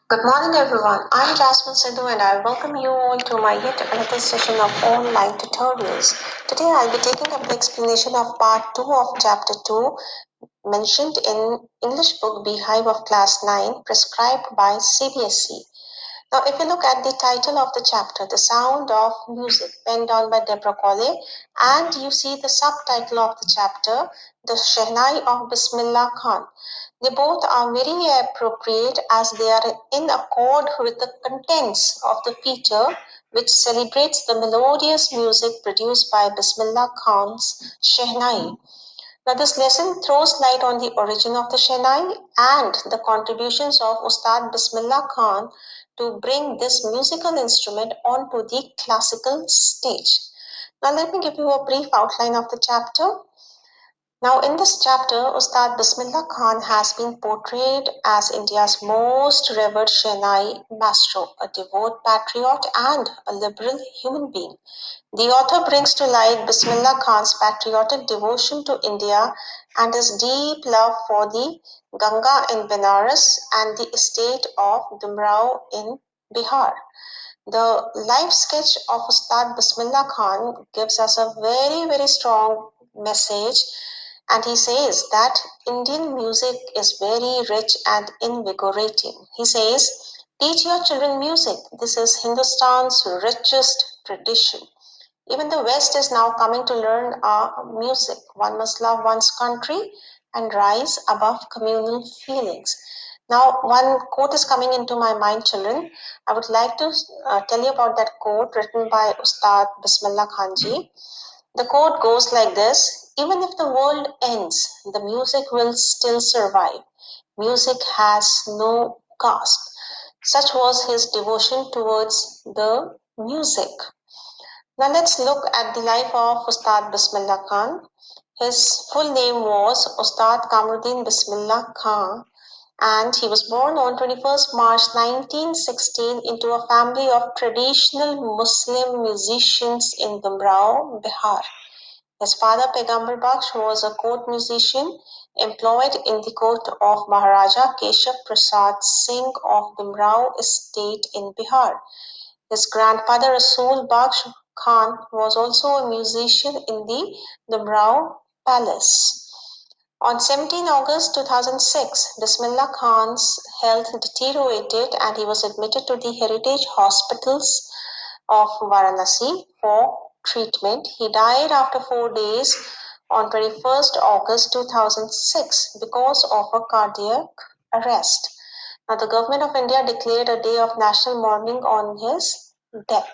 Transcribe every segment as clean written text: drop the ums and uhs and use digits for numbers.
Good morning, everyone. I'm Jasmine Sidhu, and I welcome you all to my yet another session of online tutorials. Today, I'll be taking up the explanation of part 2 of chapter 2 mentioned in English book Beehive of class 9 prescribed by CBSE. Now, if you look at the title of the chapter, The Sound of Music, penned down by Deborah Colley, and you see the subtitle of the chapter, The Shehnai of Bismillah Khan. They both are very appropriate as they are in accord with the contents of the feature which celebrates the melodious music produced by Bismillah Khan's Shehnai. Now, this lesson throws light on the origin of the Shehnai and the contributions of Ustad Bismillah Khan to bring this musical instrument onto the classical stage. Now, let me give you a brief outline of the chapter. Now, in this chapter, Ustad Bismillah Khan has been portrayed as India's most revered Shehnai maestro, a devout patriot and a liberal human being. The author brings to light Bismillah Khan's patriotic devotion to India and his deep love for the Ganga in Benares and the estate of Dumrao in Bihar. The life sketch of Ustad Bismillah Khan gives us a very strong message, and he says that Indian music is very rich and invigorating. He says, teach your children music. This is Hindustan's richest tradition. Even the West is now coming to learn music. One must love one's country and rise above communal feelings. Now, one quote is coming into my mind, children. I would like to tell you about that quote written by Ustad Bismillah Khanji. The quote goes like this: even if the world ends, the music will still survive. Music has no caste. Such was his devotion towards the music. Now let's look at the life of Ustad Bismillah Khan. His full name was Ustad Kamruddin Bismillah Khan, and he was born on 21st March 1916 into a family of traditional Muslim musicians in Dumrao, Bihar. His father Pegambar Baksh was a court musician employed in the court of Maharaja Keshav Prasad Singh of Dumrao estate in Bihar. His grandfather Rasool Baksh Khan was also a musician in the Dumrao Palace. On 17 August 2006, Bismillah Khan's health deteriorated and he was admitted to the Heritage Hospitals of Varanasi for treatment. He died after 4 days on 21st August 2006 because of a cardiac arrest. Now, the government of India declared a day of national mourning on his death.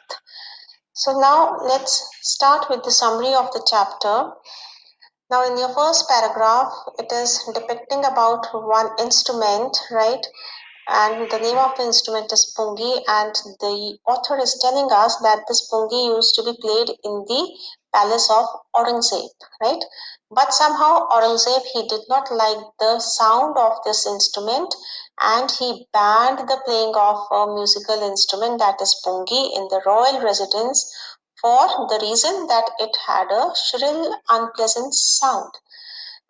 So now let's start with the summary of the chapter. Now, in your first paragraph, it is depicting about one instrument, right? And the name of the instrument is pungi, and the author is telling us that this pungi used to be played in the palace of Aurangzeb, right? But somehow Aurangzeb, he did not like the sound of this instrument, and he banned the playing of a musical instrument, that is pungi, in the royal residence for the reason that it had a shrill, unpleasant sound.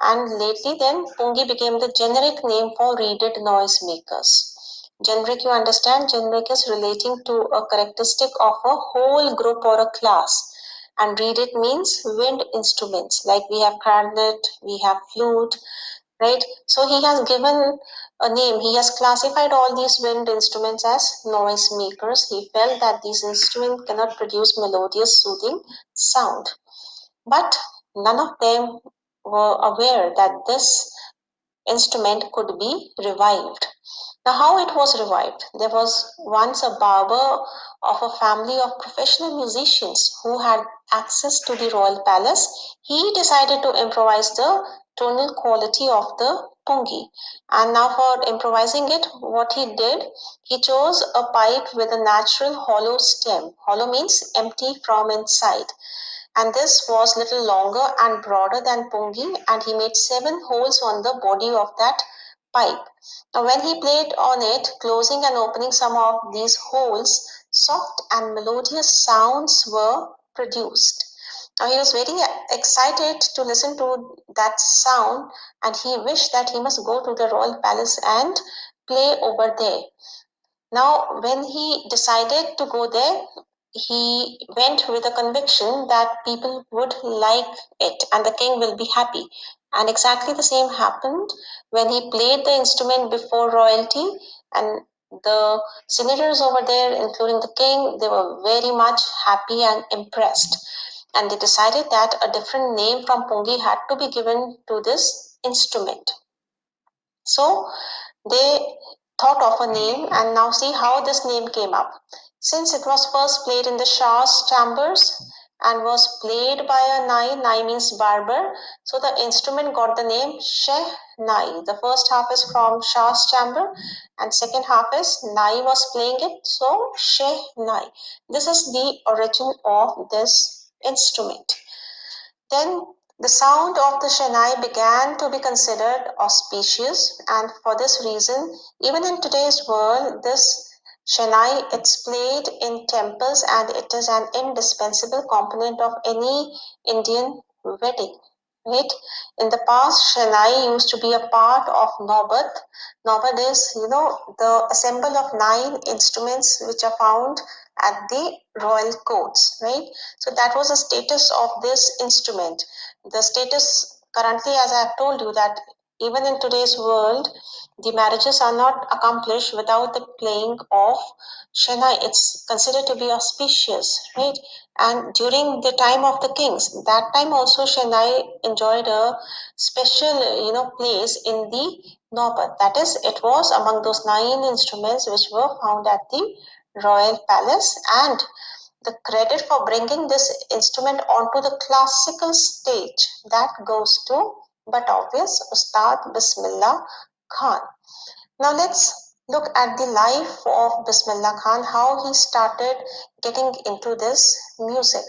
And lately then pungi became the generic name for reeded noise makers. Generic, you understand, generic is relating to a characteristic of a whole group or a class. And reeded means wind instruments, like we have clarinet, we have flute, right? So he has given a name, he has classified all these wind instruments as noise makers. He felt that these instruments cannot produce melodious, soothing sound. But none of them were aware that this instrument could be revived. Now, how it was revived? There was once a barber of a family of professional musicians who had access to the royal palace. He decided to improvise the tonal quality of the pungi. And now, for improvising it, what he did, he chose a pipe with a natural hollow stem. Hollow means empty from inside, and this was little longer and broader than pungi, and he made 7 holes on the body of that pipe. Now when he played on it, closing and opening some of these holes, soft and melodious sounds were produced. Now he was very excited to listen to that sound, and he wished that he must go to the royal palace and play over there. Now, when he decided to go there, he went with a conviction that people would like it and the king will be happy. And exactly the same happened when he played the instrument before royalty, and the senators over there, including the king, they were very much happy and impressed. And they decided that a different name from Pungi had to be given to this instrument. So they thought of a name, and now see how this name came up. Since it was first played in the Shah's chambers and was played by a Nai, Nai means barber, so the instrument got the name Shehnai. The first half is from Shah's chamber, and second half is Nai was playing it, so Shehnai. This is the origin of this instrument. Then the sound of the Shehnai began to be considered auspicious, and for this reason, even in today's world, this Shehnai it's played in temples and it is an indispensable component of any Indian wedding. Right? In the past, Shehnai used to be a part of Naubat. Naubat is, the assemble of 9 instruments which are found at the royal courts, right? So that was the status of this instrument. The status currently, as I have told you, that even in today's world, the marriages are not accomplished without the playing of Shehnai. It's considered to be auspicious, right? And during the time of the kings, that time also Shehnai enjoyed a special, place in the Naubat. That is, it was among those 9 instruments which were found at the royal palace, and the credit for bringing this instrument onto the classical stage that goes to but obvious Ustad Bismillah Khan. Now let's look at the life of Bismillah Khan, how he started getting into this music.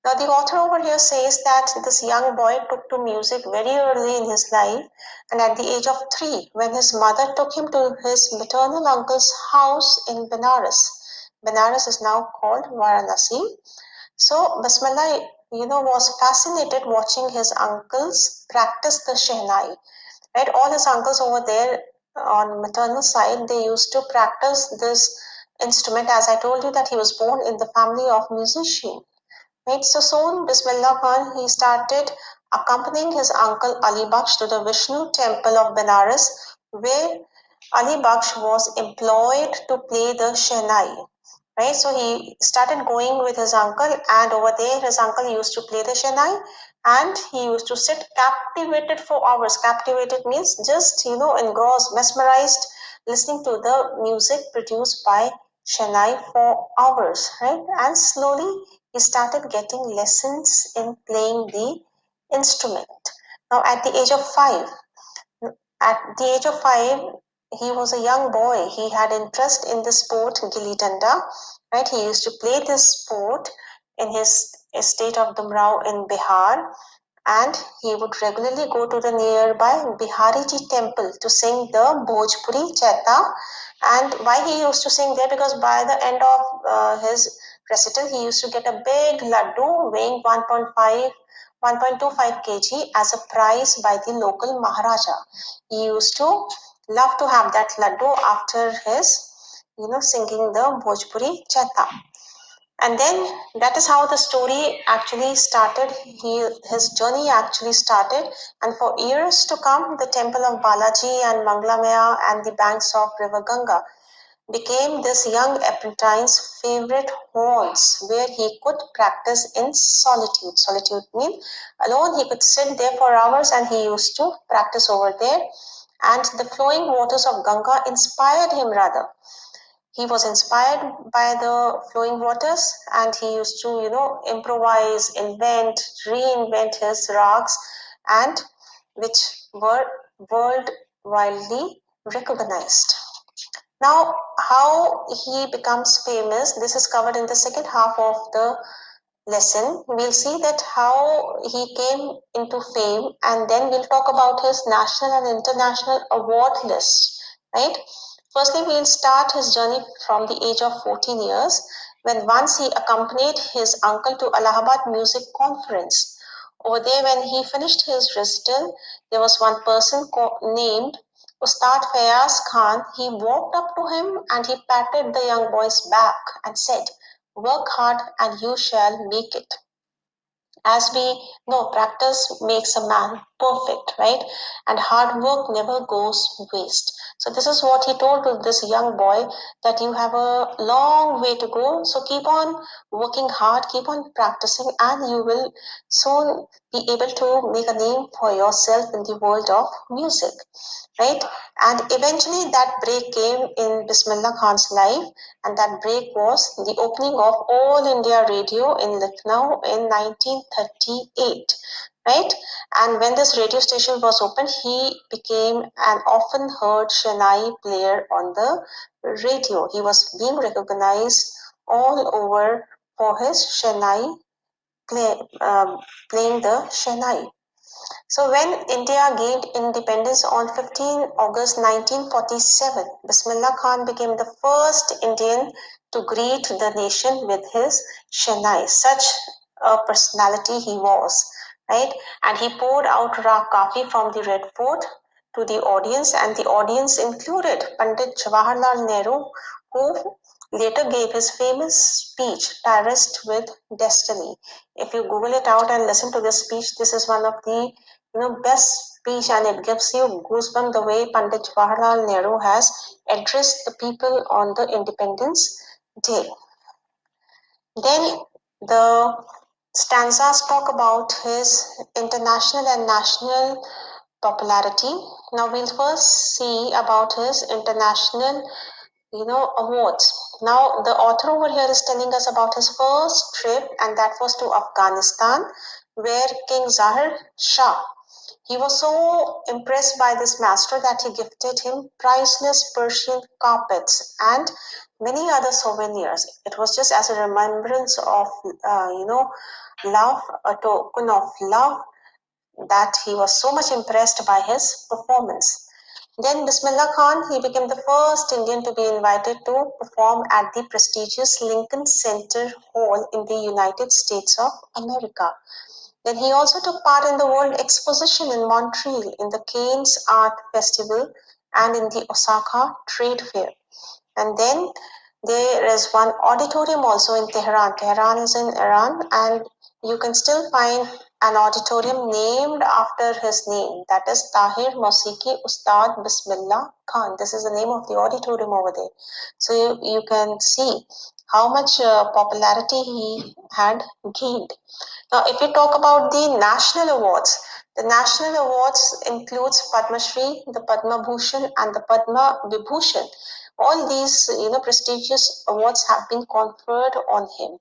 Now the author over here says that this young boy took to music very early in his life, and at the age of 3, when his mother took him to his maternal uncle's house in Benares. Benares is now called Varanasi. So Bismillah, was fascinated watching his uncles practice the Shehnai. Right, all his uncles over there on maternal side, they used to practice this instrument. As I told you that he was born in the family of musicians. Right, so soon Bismillah Khan he started accompanying his uncle Ali Baksh to the Vishnu temple of Benares, where Ali Baksh was employed to play the Shehnai. Right, so he started going with his uncle, and over there his uncle used to play the Shehnai, and he used to sit captivated for hours. Captivated means just engrossed, mesmerized, listening to the music produced by Shehnai for hours, right? And slowly he started getting lessons in playing the instrument. Now at the age of 5, he was a young boy. He had interest in the sport gilli danda. Right, he used to play this sport in his estate of Dumrao in Bihar, and he would regularly go to the nearby Bihariji temple to sing the Bhojpuri Chaita. And why he used to sing there? Because by the end of his recital, he used to get a big laddu weighing 1.25 kg as a prize by the local Maharaja. He used to love to have that laddu after his, singing the Bhojpuri Chaita. And then that is how the story actually started. His journey actually started, and for years to come, the temple of Balaji and Manglamaya and the banks of River Ganga became this young apprentice's favorite haunts where he could practice in solitude. Solitude means alone, he could sit there for hours and he used to practice over there. And the flowing waters of Ganga inspired him rather. He was inspired by the flowing waters, and he used to, improvise, invent, reinvent his rags, and which were world widely recognized. Now, how he becomes famous, this is covered in the second half of the lesson. We'll see that how he came into fame, and then we'll talk about his national and international award list, right? Firstly, we'll start his journey from the age of 14 years, when once he accompanied his uncle to Allahabad Music Conference. Over there, when he finished his recital, there was one person named Ustad Fayaz Khan, he walked up to him and he patted the young boy's back and said, "Work hard and you shall make it." As we know, practice makes a man perfect, right? And hard work never goes waste. So this is what he told to this young boy, that you have a long way to go. So keep on working hard, keep on practicing, and you will soon be able to make a name for yourself in the world of music, right? And eventually that break came in Bismillah Khan's life, and that break was the opening of All India Radio in Lucknow in 1938, right? And when this radio station was opened, he became an often heard Shehnai player on the radio. He was being recognized all over for his Shehnai playing the Shehnai. So when India gained independence on 15 August 1947, Bismillah Khan became the first Indian to greet the nation with his Shehnai. Such a personality he was, right? And he poured out Rag Kafi from the Red Fort to the audience, and the audience included Pandit Jawaharlal Nehru, who later gave his famous speech, Tryst with Destiny. If you Google it out and listen to this speech, this is one of the best speech, and it gives you goosebumps the way Pandit Jawaharlal Nehru has addressed the people on the Independence Day. Then the stanzas talk about his international and national popularity. Now we'll first see about his international awards. Now the author over here is telling us about his first trip, and that was to Afghanistan, where King Zahir Shah, he was so impressed by this master that he gifted him priceless Persian carpets and many other souvenirs. It was just as a remembrance of, love, a token of love, that he was so much impressed by his performance. Then Bismillah Khan, he became the first Indian to be invited to perform at the prestigious Lincoln Center Hall in the United States of America. Then he also took part in the World Exposition in Montreal, in the Cannes Art Festival, and in the Osaka Trade Fair. And then there is one auditorium also in Tehran. Tehran is in Iran, and you can still find an auditorium named after his name. That is Tahir Mosiki Ustad Bismillah Khan. This is the name of the auditorium over there. So you can see how much popularity he had gained. Now, if we talk about the national awards, the national awards includes Padma Shri, the Padma Bhushan, and the Padma Vibhushan. All these, prestigious awards have been conferred on him.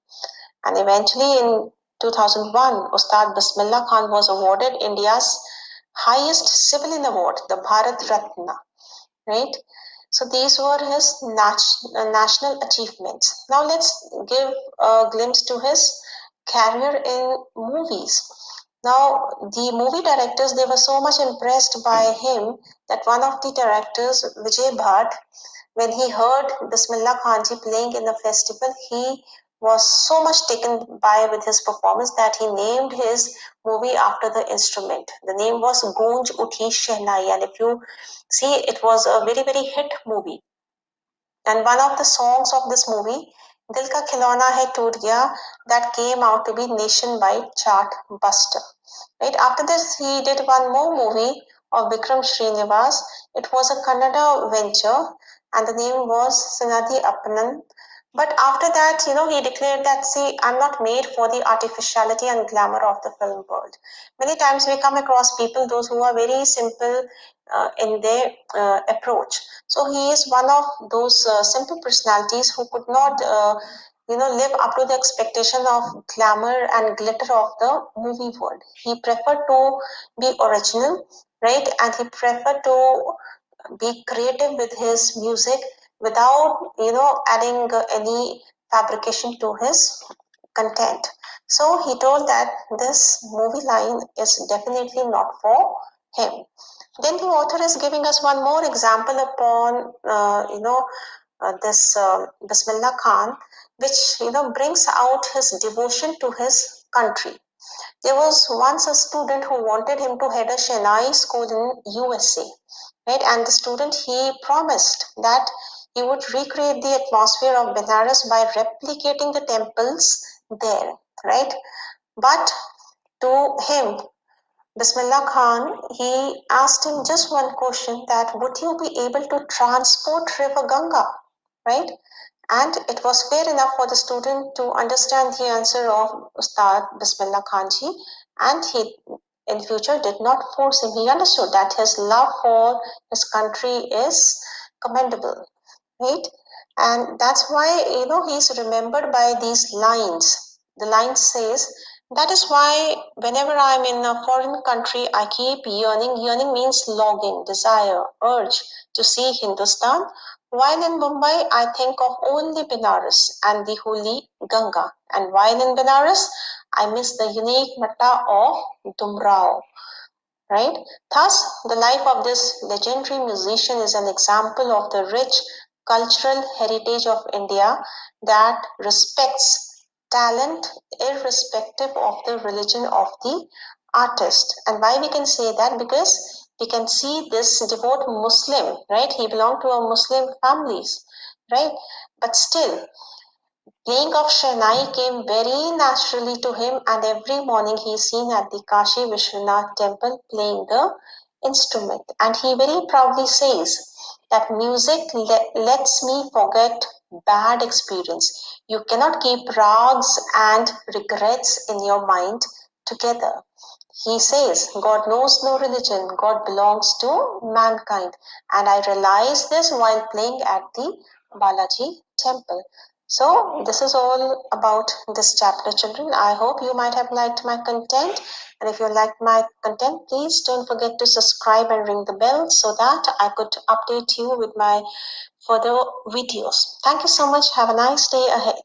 And eventually, in 2001, Ustad Bismillah Khan was awarded India's highest civilian award, the Bharat Ratna, right? So these were his national achievements. Now let's give a glimpse to his career in movies. Now the movie directors, they were so much impressed by him that one of the directors, Vijay Bhatt, when he heard Bismillah Khanji playing in a festival, he was so much taken by with his performance that he named his movie after the instrument. The name was Goonj Uthi Shehnai, and if you see, it was a very, very hit movie. And one of the songs of this movie, Dil Ka Khilona Hai Toot Gaya, that came out to be nationwide chart buster. Right after this, he did one more movie of Vikram Srinivas. It was a Kannada venture, and the name was Sinadi Appanan. But after that, he declared that, see, I'm not made for the artificiality and glamour of the film world. Many times we come across people, those who are very simple in their approach. So he is one of those simple personalities who could not, live up to the expectation of glamour and glitter of the movie world. He preferred to be original, right? And he preferred to be creative with his music without adding any fabrication to his content. So he told that this movie line is definitely not for him. Then the author is giving us one more example upon this Bismillah Khan, which brings out his devotion to his country. There was once a student who wanted him to head a Shehnai school in USA, right? And the student, he promised that he would recreate the atmosphere of Benares by replicating the temples there, right? But to him, Bismillah Khan, he asked him just one question, that would you be able to transport River Ganga, right? And it was fair enough for the student to understand the answer of Ustad Bismillah Khan ji, and he in future did not force him. He understood that his love for his country is commendable, right? And that's why, he's remembered by these lines. The line says, that is why whenever I'm in a foreign country, I keep yearning. Yearning means longing, desire, urge to see Hindustan. While in Mumbai, I think of only Benares and the holy Ganga. And while in Benares, I miss the unique matta of Dumrao, right? Thus, the life of this legendary musician is an example of the rich cultural heritage of India that respects talent irrespective of the religion of the artist. And why we can say that? Because we can see this devout Muslim, right? He belonged to a Muslim families, right? But still, playing of Shehnai came very naturally to him, and every morning he is seen at the Kashi Vishwanath temple playing the instrument. And he very proudly says that music lets me forget bad experience. You cannot keep rags and regrets in your mind together. He says, God knows no religion, God belongs to mankind. And I realized this while playing at the Balaji temple. So, this is all about this chapter, children. I hope you might have liked my content. And if you liked my content, please don't forget to subscribe and ring the bell so that I could update you with my further videos. Thank you so much. Have a nice day ahead.